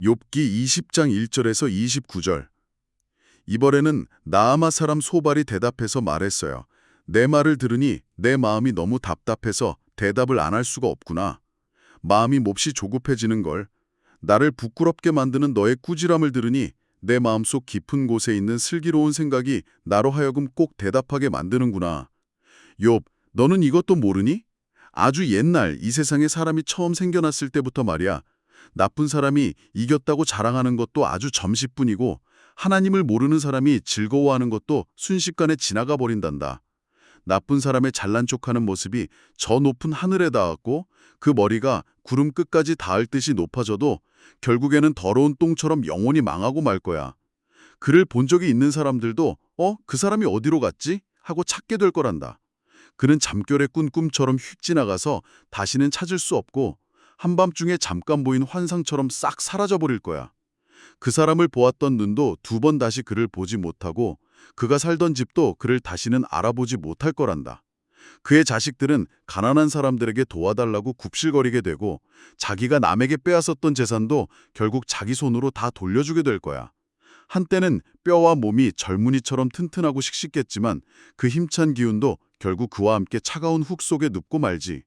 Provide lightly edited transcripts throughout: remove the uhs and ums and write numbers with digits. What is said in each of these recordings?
욥기 20장 1절에서 29절. 이번에는 나아마 사람 소발이 대답해서 말했어요. 내 말을 들으니 내 마음이 너무 답답해서 대답을 안 할 수가 없구나. 마음이 몹시 조급해지는 걸. 나를 부끄럽게 만드는 너의 꾸지람을 들으니 내 마음속 깊은 곳에 있는 슬기로운 생각이 나로 하여금 꼭 대답하게 만드는구나. 욥, 너는 이것도 모르니? 아주 옛날 이 세상에 사람이 처음 생겨났을 때부터 말이야. 나쁜 사람이 이겼다고 자랑하는 것도 아주 잠시뿐이고 하나님을 모르는 사람이 즐거워하는 것도 순식간에 지나가 버린단다. 나쁜 사람의 잘난 척하는 모습이 저 높은 하늘에 닿았고 그 머리가 구름 끝까지 닿을 듯이 높아져도 결국에는 더러운 똥처럼 영원히 망하고 말 거야. 그를 본 적이 있는 사람들도 그 사람이 어디로 갔지? 하고 찾게 될 거란다. 그는 잠결에 꾼 꿈처럼 휙 지나가서 다시는 찾을 수 없고 한밤중에 잠깐 보인 환상처럼 싹 사라져버릴 거야. 그 사람을 보았던 눈도 두 번 다시 그를 보지 못하고 그가 살던 집도 그를 다시는 알아보지 못할 거란다. 그의 자식들은 가난한 사람들에게 도와달라고 굽실거리게 되고 자기가 남에게 빼앗았던 재산도 결국 자기 손으로 다 돌려주게 될 거야. 한때는 뼈와 몸이 젊은이처럼 튼튼하고 씩씩했지만 그 힘찬 기운도 결국 그와 함께 차가운 훅 속에 눕고 말지.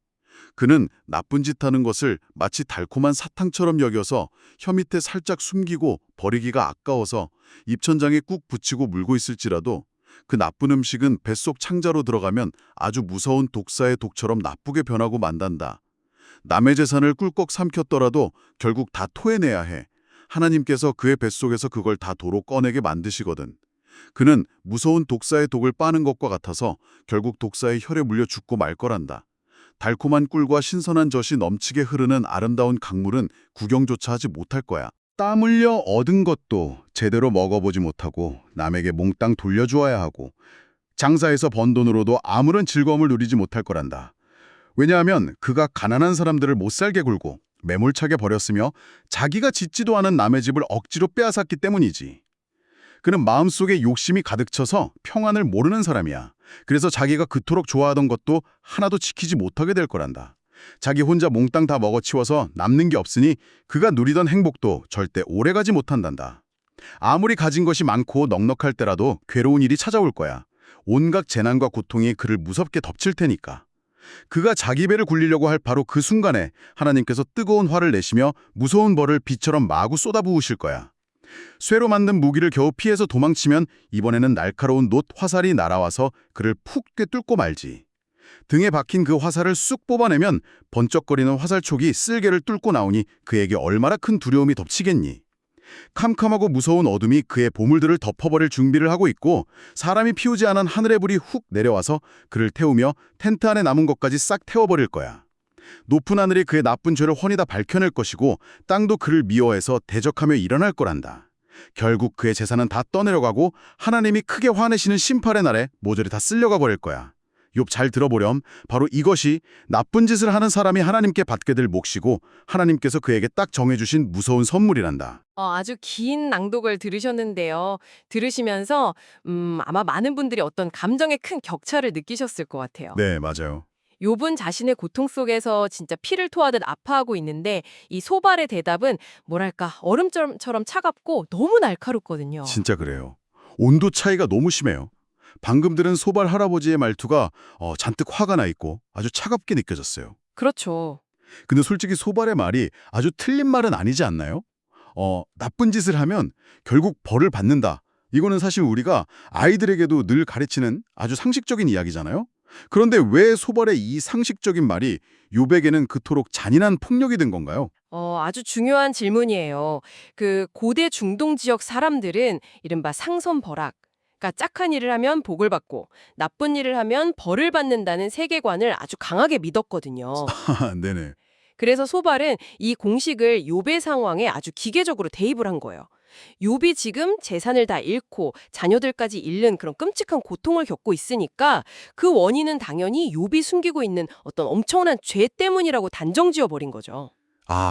그는 나쁜 짓 하는 것을 마치 달콤한 사탕처럼 여겨서 혀 밑에 살짝 숨기고 버리기가 아까워서 입천장에 꾹 붙이고 물고 있을지라도 그 나쁜 음식은 뱃속 창자로 들어가면 아주 무서운 독사의 독처럼 나쁘게 변하고 만단다. 남의 재산을 꿀꺽 삼켰더라도 결국 다 토해내야 해. 하나님께서 그의 뱃속에서 그걸 다 도로 꺼내게 만드시거든. 그는 무서운 독사의 독을 빠는 것과 같아서 결국 독사의 혈에 물려 죽고 말 거란다. 달콤한 꿀과 신선한 젖이 넘치게 흐르는 아름다운 강물은 구경조차 하지 못할 거야. 땀 흘려 얻은 것도 제대로 먹어보지 못하고 남에게 몽땅 돌려주어야 하고 장사해서 번 돈으로도 아무런 즐거움을 누리지 못할 거란다. 왜냐하면 그가 가난한 사람들을 못살게 굴고 매몰차게 버렸으며 자기가 짓지도 않은 남의 집을 억지로 빼앗았기 때문이지. 그는 마음속에 욕심이 가득 차서 평안을 모르는 사람이야. 그래서 자기가 그토록 좋아하던 것도 하나도 지키지 못하게 될 거란다. 자기 혼자 몽땅 다 먹어치워서 남는 게 없으니 그가 누리던 행복도 절대 오래가지 못한단다. 아무리 가진 것이 많고 넉넉할 때라도 괴로운 일이 찾아올 거야. 온갖 재난과 고통이 그를 무섭게 덮칠 테니까. 그가 자기 배를 굴리려고 할 바로 그 순간에 하나님께서 뜨거운 화를 내시며 무서운 벌을 비처럼 마구 쏟아부으실 거야. 쇠로 만든 무기를 겨우 피해서 도망치면 이번에는 날카로운 놋 화살이 날아와서 그를 푹 꿰뚫고 말지. 등에 박힌 그 화살을 쑥 뽑아내면 번쩍거리는 화살촉이 쓸개를 뚫고 나오니 그에게 얼마나 큰 두려움이 덮치겠니. 캄캄하고 무서운 어둠이 그의 보물들을 덮어버릴 준비를 하고 있고 사람이 피우지 않은 하늘의 불이 훅 내려와서 그를 태우며 텐트 안에 남은 것까지 싹 태워버릴 거야. 높은 하늘이 그의 나쁜 죄를 훤히 다 밝혀낼 것이고 땅도 그를 미워해서 대적하며 일어날 거란다. 결국 그의 재산은 다 떠내려가고 하나님이 크게 화내시는 심판의 날에 모조리 다 쓸려가 버릴 거야. 욥 잘 들어보렴. 바로 이것이 나쁜 짓을 하는 사람이 하나님께 받게 될 몫이고 하나님께서 그에게 딱 정해주신 무서운 선물이란다. 아주 긴 낭독을 들으셨는데요. 들으시면서 아마 많은 분들이 어떤 감정의 큰 격차를 느끼셨을 것 같아요. 네, 맞아요. 욥은 자신의 고통 속에서 진짜 피를 토하듯 아파하고 있는데 이 소발의 대답은 뭐랄까 얼음처럼 차갑고 너무 날카롭거든요. 진짜 그래요. 온도 차이가 너무 심해요. 방금 들은 소발 할아버지의 말투가 잔뜩 화가 나 있고 아주 차갑게 느껴졌어요. 그렇죠. 근데 솔직히 소발의 말이 아주 틀린 말은 아니지 않나요? 나쁜 짓을 하면 결국 벌을 받는다. 이거는 사실 우리가 아이들에게도 늘 가르치는 아주 상식적인 이야기잖아요. 그런데 왜 소발의 이 상식적인 말이 욥에게는 그토록 잔인한 폭력이 된 건가요? 아주 중요한 질문이에요. 그 고대 중동 지역 사람들은 이른바 상선벌악, 그러니까 착한 일을 하면 복을 받고 나쁜 일을 하면 벌을 받는다는 세계관을 아주 강하게 믿었거든요. 네네. 그래서 소발은 이 공식을 욥의 상황에 아주 기계적으로 대입을 한 거예요. 욥이 지금 재산을 다 잃고 자녀들까지 잃는 그런 끔찍한 고통을 겪고 있으니까 그 원인은 당연히 욥이 숨기고 있는 어떤 엄청난 죄 때문이라고 단정지어 버린 거죠.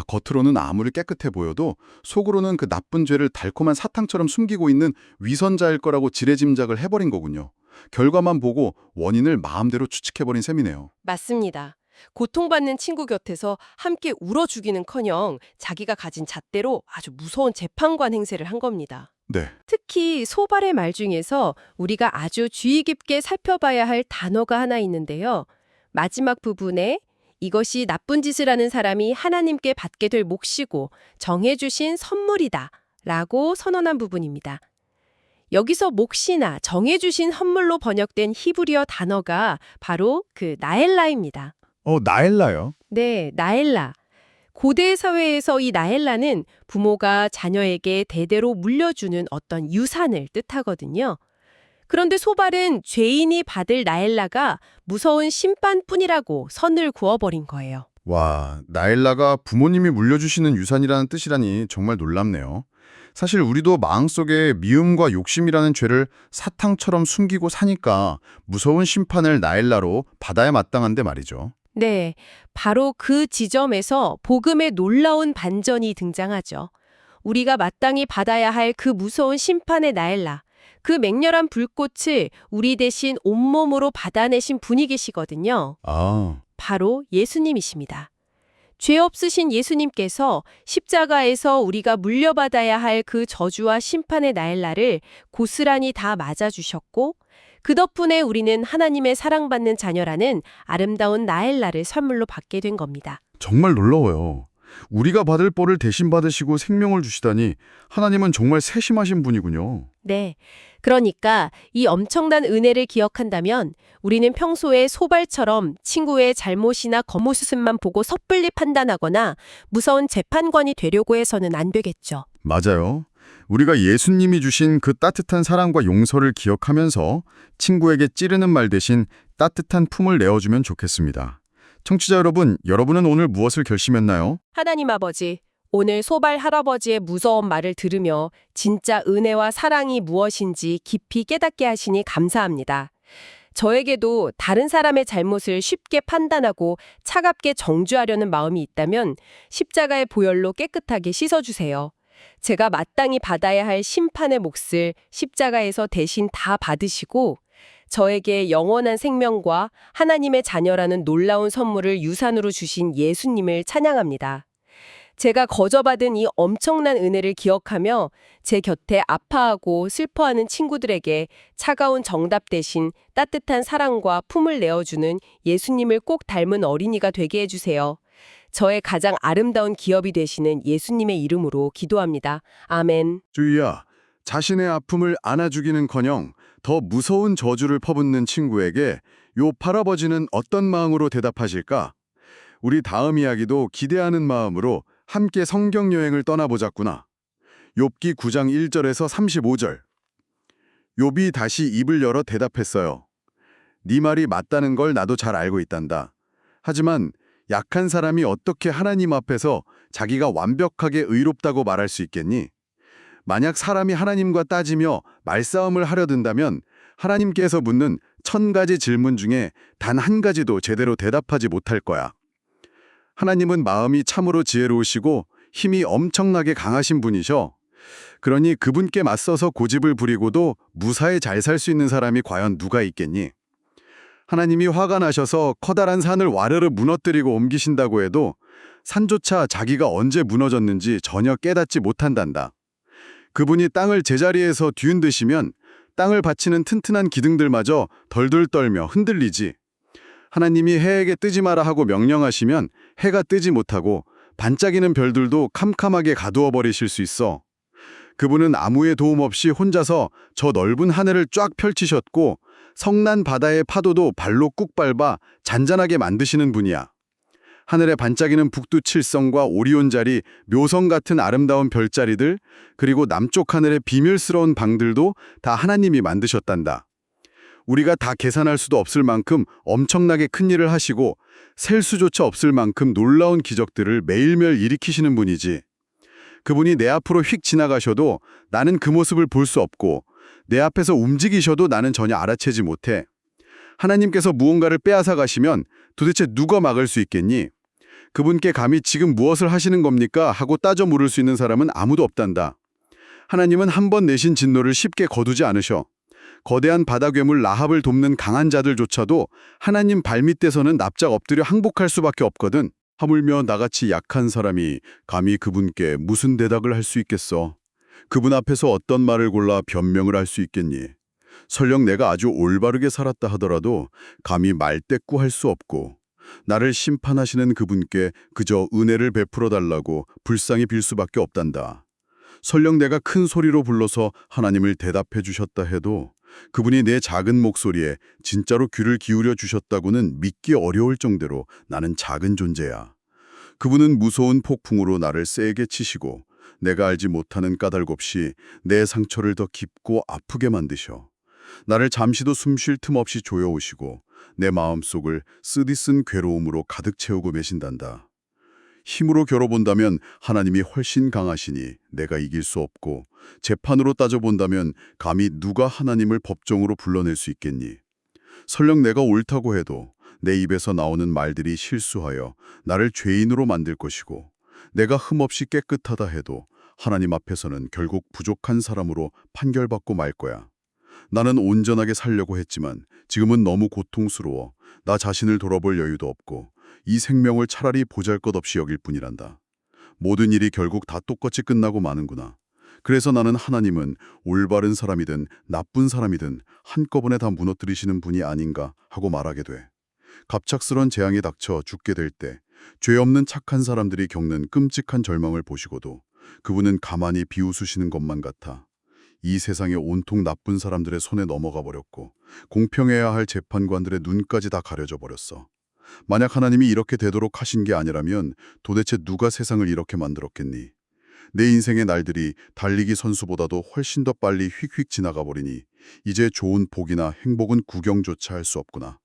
겉으로는 아무리 깨끗해 보여도 속으로는 그 나쁜 죄를 달콤한 사탕처럼 숨기고 있는 위선자일 거라고 지레짐작을 해버린 거군요. 결과만 보고 원인을 마음대로 추측해버린 셈이네요. 맞습니다. 고통받는 친구 곁에서 함께 울어 주기는커녕 자기가 가진 잣대로 아주 무서운 재판관 행세를 한 겁니다. 네. 특히 소발의 말 중에서 우리가 아주 주의 깊게 살펴봐야 할 단어가 하나 있는데요. 마지막 부분에 이것이 나쁜 짓을 하는 사람이 하나님께 받게 될 몫이고 정해주신 선물이다 라고 선언한 부분입니다. 여기서 몫이나 정해주신 선물로 번역된 히브리어 단어가 바로 그 나엘라입니다. 나엘라요? 네, 나엘라. 고대 사회에서 이 나엘라는 부모가 자녀에게 대대로 물려주는 어떤 유산을 뜻하거든요. 그런데 소발은 죄인이 받을 나엘라가 무서운 심판뿐이라고 선을 그어버린 거예요. 와, 나엘라가 부모님이 물려주시는 유산이라는 뜻이라니 정말 놀랍네요. 사실 우리도 마음속에 미움과 욕심이라는 죄를 사탕처럼 숨기고 사니까 무서운 심판을 나엘라로 받아야 마땅한데 말이죠. 네, 바로 그 지점에서 복음의 놀라운 반전이 등장하죠. 우리가 마땅히 받아야 할 그 무서운 심판의 나엘라, 그 맹렬한 불꽃을 우리 대신 온몸으로 받아내신 분이 계시거든요. 아, 바로 예수님이십니다. 죄 없으신 예수님께서 십자가에서 우리가 물려받아야 할 그 저주와 심판의 나엘라를 고스란히 다 맞아주셨고 그 덕분에 우리는 하나님의 사랑받는 자녀라는 아름다운 나엘라를 선물로 받게 된 겁니다. 정말 놀라워요. 우리가 받을 벌을 대신 받으시고 생명을 주시다니 하나님은 정말 세심하신 분이군요. 네. 그러니까 이 엄청난 은혜를 기억한다면 우리는 평소에 소발처럼 친구의 잘못이나 겉모습만 보고 섣불리 판단하거나 무서운 재판관이 되려고 해서는 안 되겠죠. 맞아요. 우리가 예수님이 주신 그 따뜻한 사랑과 용서를 기억하면서 친구에게 찌르는 말 대신 따뜻한 품을 내어주면 좋겠습니다. 청취자 여러분, 여러분은 오늘 무엇을 결심했나요? 하나님 아버지, 오늘 소발 할아버지의 무서운 말을 들으며 진짜 은혜와 사랑이 무엇인지 깊이 깨닫게 하시니 감사합니다. 저에게도 다른 사람의 잘못을 쉽게 판단하고 차갑게 정죄하려는 마음이 있다면 십자가의 보혈로 깨끗하게 씻어주세요. 제가 마땅히 받아야 할 심판의 몫을 십자가에서 대신 다 받으시고 저에게 영원한 생명과 하나님의 자녀라는 놀라운 선물을 유산으로 주신 예수님을 찬양합니다. 제가 거저받은 이 엄청난 은혜를 기억하며 제 곁에 아파하고 슬퍼하는 친구들에게 차가운 정답 대신 따뜻한 사랑과 품을 내어주는 예수님을 꼭 닮은 어린이가 되게 해주세요. 저의 가장 아름다운 기업이 되시는 예수님의 이름으로 기도합니다. 아멘. 주희야, 자신의 아픔을 안아주기는커녕 더 무서운 저주를 퍼붓는 친구에게 요 할아버지는 어떤 마음으로 대답하실까? 우리 다음 이야기도 기대하는 마음으로 함께 성경 여행을 떠나보자꾸나. 욥기 9장 1절에서 35절. 욥이 다시 입을 열어 대답했어요. 네 말이 맞다는 걸 나도 잘 알고 있단다. 하지만 약한 사람이 어떻게 하나님 앞에서 자기가 완벽하게 의롭다고 말할 수 있겠니? 만약 사람이 하나님과 따지며 말싸움을 하려 든다면 하나님께서 묻는 1000가지 질문 중에 단 한 가지도 제대로 대답하지 못할 거야. 하나님은 마음이 참으로 지혜로우시고 힘이 엄청나게 강하신 분이셔. 그러니 그분께 맞서서 고집을 부리고도 무사히 잘 살 수 있는 사람이 과연 누가 있겠니? 하나님이 화가 나셔서 커다란 산을 와르르 무너뜨리고 옮기신다고 해도 산조차 자기가 언제 무너졌는지 전혀 깨닫지 못한단다. 그분이 땅을 제자리에서 뒤흔드시면 땅을 받치는 튼튼한 기둥들마저 덜덜 떨며 흔들리지. 하나님이 해에게 뜨지 마라 하고 명령하시면 해가 뜨지 못하고 반짝이는 별들도 캄캄하게 가두어 버리실 수 있어. 그분은 아무의 도움 없이 혼자서 저 넓은 하늘을 쫙 펼치셨고 성난 바다의 파도도 발로 꾹 밟아 잔잔하게 만드시는 분이야. 하늘에 반짝이는 북두칠성과 오리온자리, 묘성 같은 아름다운 별자리들, 그리고 남쪽 하늘의 비밀스러운 방들도 다 하나님이 만드셨단다. 우리가 다 계산할 수도 없을 만큼 엄청나게 큰 일을 하시고 셀 수조차 없을 만큼 놀라운 기적들을 매일매일 일으키시는 분이지. 그분이 내 앞으로 휙 지나가셔도 나는 그 모습을 볼 수 없고 내 앞에서 움직이셔도 나는 전혀 알아채지 못해. 하나님께서 무언가를 빼앗아 가시면 도대체 누가 막을 수 있겠니? 그분께 감히 지금 무엇을 하시는 겁니까? 하고 따져 물을 수 있는 사람은 아무도 없단다. 하나님은 한 번 내신 진노를 쉽게 거두지 않으셔. 거대한 바다 괴물 라합을 돕는 강한 자들조차도 하나님 발밑에서는 납작 엎드려 항복할 수밖에 없거든. 하물며 나같이 약한 사람이 감히 그분께 무슨 대답을 할 수 있겠어. 그분 앞에서 어떤 말을 골라 변명을 할 수 있겠니. 설령 내가 아주 올바르게 살았다 하더라도 감히 말대꾸할 수 없고 나를 심판하시는 그분께 그저 은혜를 베풀어 달라고 불쌍히 빌 수밖에 없단다. 설령 내가 큰 소리로 불러서 하나님을 대답해 주셨다 해도 그분이 내 작은 목소리에 진짜로 귀를 기울여 주셨다고는 믿기 어려울 정도로 나는 작은 존재야. 그분은 무서운 폭풍으로 나를 세게 치시고 내가 알지 못하는 까닭없이 내 상처를 더 깊고 아프게 만드셔. 나를 잠시도 숨 쉴 틈 없이 조여오시고 내 마음속을 쓰디쓴 괴로움으로 가득 채우고 계신단다. 힘으로 겨뤄본다면 하나님이 훨씬 강하시니 내가 이길 수 없고 재판으로 따져본다면 감히 누가 하나님을 법정으로 불러낼 수 있겠니. 설령 내가 옳다고 해도 내 입에서 나오는 말들이 실수하여 나를 죄인으로 만들 것이고 내가 흠없이 깨끗하다 해도 하나님 앞에서는 결국 부족한 사람으로 판결받고 말 거야. 나는 온전하게 살려고 했지만 지금은 너무 고통스러워 나 자신을 돌아볼 여유도 없고 이 생명을 차라리 보잘것없이 여길 뿐이란다. 모든 일이 결국 다 똑같이 끝나고 마는구나. 그래서 나는 하나님은 올바른 사람이든 나쁜 사람이든 한꺼번에 다 무너뜨리시는 분이 아닌가 하고 말하게 돼. 갑작스런 재앙이 닥쳐 죽게 될 때 죄 없는 착한 사람들이 겪는 끔찍한 절망을 보시고도 그분은 가만히 비웃으시는 것만 같아. 이 세상에 온통 나쁜 사람들의 손에 넘어가 버렸고 공평해야 할 재판관들의 눈까지 다 가려져 버렸어. 만약 하나님이 이렇게 되도록 하신 게 아니라면 도대체 누가 세상을 이렇게 만들었겠니? 내 인생의 날들이 달리기 선수보다도 훨씬 더 빨리 휙휙 지나가 버리니 이제 좋은 복이나 행복은 구경조차 할 수 없구나.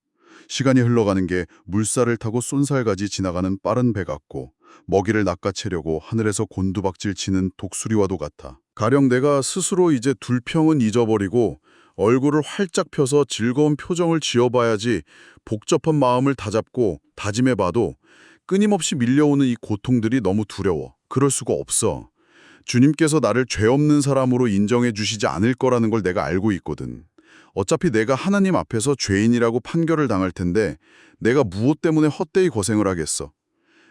시간이 흘러가는 게 물살을 타고 쏜살같이 지나가는 빠른 배 같고 먹이를 낚아채려고 하늘에서 곤두박질 치는 독수리와도 같아. 가령 내가 스스로 이제 둘평은 잊어버리고 얼굴을 활짝 펴서 즐거운 표정을 지어봐야지 복잡한 마음을 다잡고 다짐해봐도 끊임없이 밀려오는 이 고통들이 너무 두려워. 그럴 수가 없어. 주님께서 나를 죄 없는 사람으로 인정해 주시지 않을 거라는 걸 내가 알고 있거든. 어차피 내가 하나님 앞에서 죄인이라고 판결을 당할 텐데 내가 무엇 때문에 헛되이 고생을 하겠어.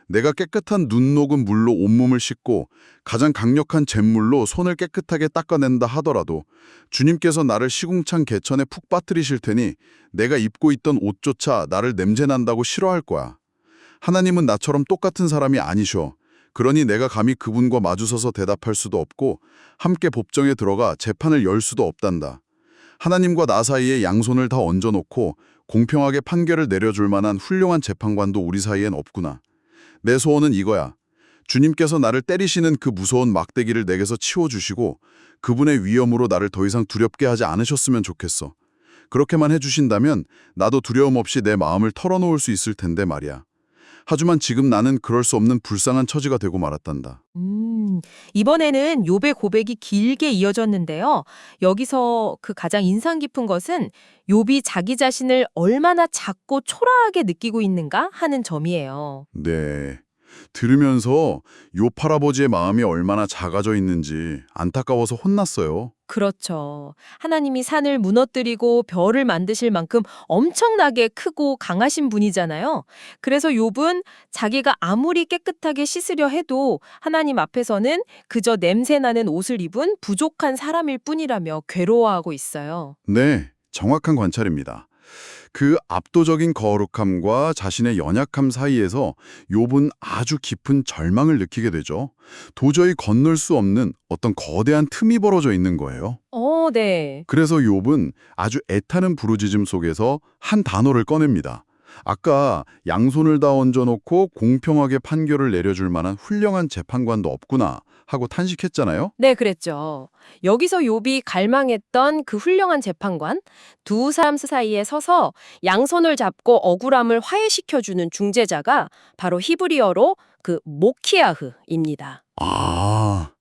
내가 깨끗한 눈 녹은 물로 온몸을 씻고 가장 강력한 잿물로 손을 깨끗하게 닦아낸다 하더라도 주님께서 나를 시궁창 개천에 푹 빠뜨리실 테니 내가 입고 있던 옷조차 나를 냄새난다고 싫어할 거야. 하나님은 나처럼 똑같은 사람이 아니셔. 그러니 내가 감히 그분과 마주서서 대답할 수도 없고 함께 법정에 들어가 재판을 열 수도 없단다. 하나님과 나 사이에 양손을 다 얹어놓고 공평하게 판결을 내려줄 만한 훌륭한 재판관도 우리 사이엔 없구나. 내 소원은 이거야. 주님께서 나를 때리시는 그 무서운 막대기를 내게서 치워주시고 그분의 위엄으로 나를 더 이상 두렵게 하지 않으셨으면 좋겠어. 그렇게만 해주신다면 나도 두려움 없이 내 마음을 털어놓을 수 있을 텐데 말이야. 하지만 지금 나는 그럴 수 없는 불쌍한 처지가 되고 말았단다. 이번에는 욥의 고백이 길게 이어졌는데요. 여기서 그 가장 인상 깊은 것은 욥이 자기 자신을 얼마나 작고 초라하게 느끼고 있는가 하는 점이에요. 네. 들으면서 욥 할아버지의 마음이 얼마나 작아져 있는지 안타까워서 혼났어요. 그렇죠. 하나님이 산을 무너뜨리고 별을 만드실 만큼 엄청나게 크고 강하신 분이잖아요. 그래서 욥은 자기가 아무리 깨끗하게 씻으려 해도 하나님 앞에서는 그저 냄새나는 옷을 입은 부족한 사람일 뿐이라며 괴로워하고 있어요. 네, 정확한 관찰입니다. 그 압도적인 거룩함과 자신의 연약함 사이에서 욥은 아주 깊은 절망을 느끼게 되죠. 도저히 건널 수 없는 어떤 거대한 틈이 벌어져 있는 거예요. 네. 그래서 욥은 아주 애타는 부르짖음 속에서 한 단어를 꺼냅니다. 아까 양손을 다 얹어놓고 공평하게 판결을 내려줄 만한 훌륭한 재판관도 없구나 하고 탄식했잖아요. 네, 그랬죠. 여기서 욥이 갈망했던 그 훌륭한 재판관, 두 사람 사이에 서서 양손을 잡고 억울함을 화해시켜주는 중재자가 바로 히브리어로 그 모키아흐입니다. 아,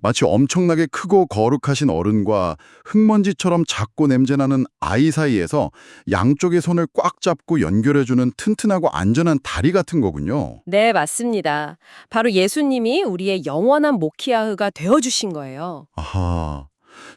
마치 엄청나게 크고 거룩하신 어른과 흙먼지처럼 작고 냄새나는 아이 사이에서 양쪽의 손을 꽉 잡고 연결해주는 튼튼하고 안전한 다리 같은 거군요. 네, 맞습니다. 바로 예수님이 우리의 영원한 모키아흐가 되어주신 거예요. 아하,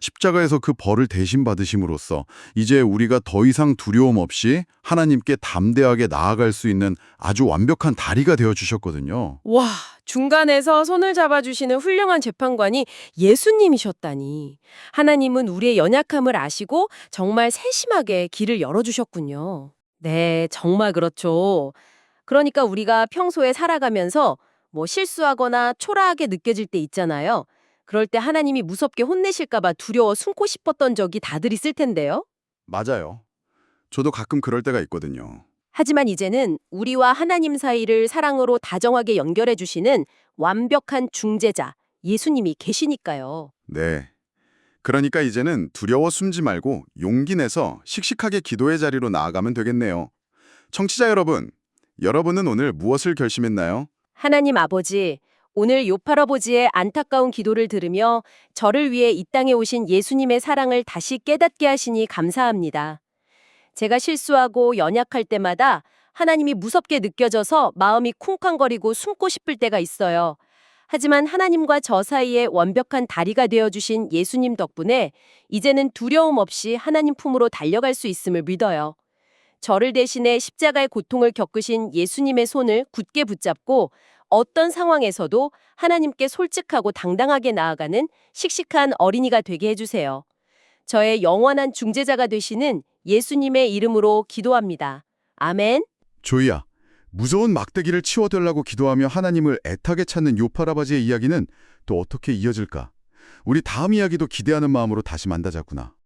십자가에서 그 벌을 대신 받으심으로써 이제 우리가 더 이상 두려움 없이 하나님께 담대하게 나아갈 수 있는 아주 완벽한 다리가 되어 주셨거든요. 와, 중간에서 손을 잡아주시는 훌륭한 재판관이 예수님이셨다니. 하나님은 우리의 연약함을 아시고 정말 세심하게 길을 열어주셨군요. 네, 정말 그렇죠. 그러니까 우리가 평소에 살아가면서 실수하거나 초라하게 느껴질 때 있잖아요. 그럴 때 하나님이 무섭게 혼내실까봐 두려워 숨고 싶었던 적이 다들 있을 텐데요. 맞아요. 저도 가끔 그럴 때가 있거든요. 하지만 이제는 우리와 하나님 사이를 사랑으로 다정하게 연결해 주시는 완벽한 중재자, 예수님이 계시니까요. 네. 그러니까 이제는 두려워 숨지 말고 용기 내서 씩씩하게 기도의 자리로 나아가면 되겠네요. 청취자 여러분, 여러분은 오늘 무엇을 결심했나요? 하나님 아버지, 오늘 요파러보지의 안타까운 기도를 들으며 저를 위해 이 땅에 오신 예수님의 사랑을 다시 깨닫게 하시니 감사합니다. 제가 실수하고 연약할 때마다 하나님이 무섭게 느껴져서 마음이 쿵쾅거리고 숨고 싶을 때가 있어요. 하지만 하나님과 저 사이에 완벽한 다리가 되어주신 예수님 덕분에 이제는 두려움 없이 하나님 품으로 달려갈 수 있음을 믿어요. 저를 대신해 십자가의 고통을 겪으신 예수님의 손을 굳게 붙잡고 어떤 상황에서도 하나님께 솔직하고 당당하게 나아가는 씩씩한 어린이가 되게 해주세요. 저의 영원한 중재자가 되시는 예수님의 이름으로 기도합니다. 아멘. 조이야, 무서운 막대기를 치워달라고 기도하며 하나님을 애타게 찾는 요파라바지의 이야기는 또 어떻게 이어질까? 우리 다음 이야기도 기대하는 마음으로 다시 만나자꾸나.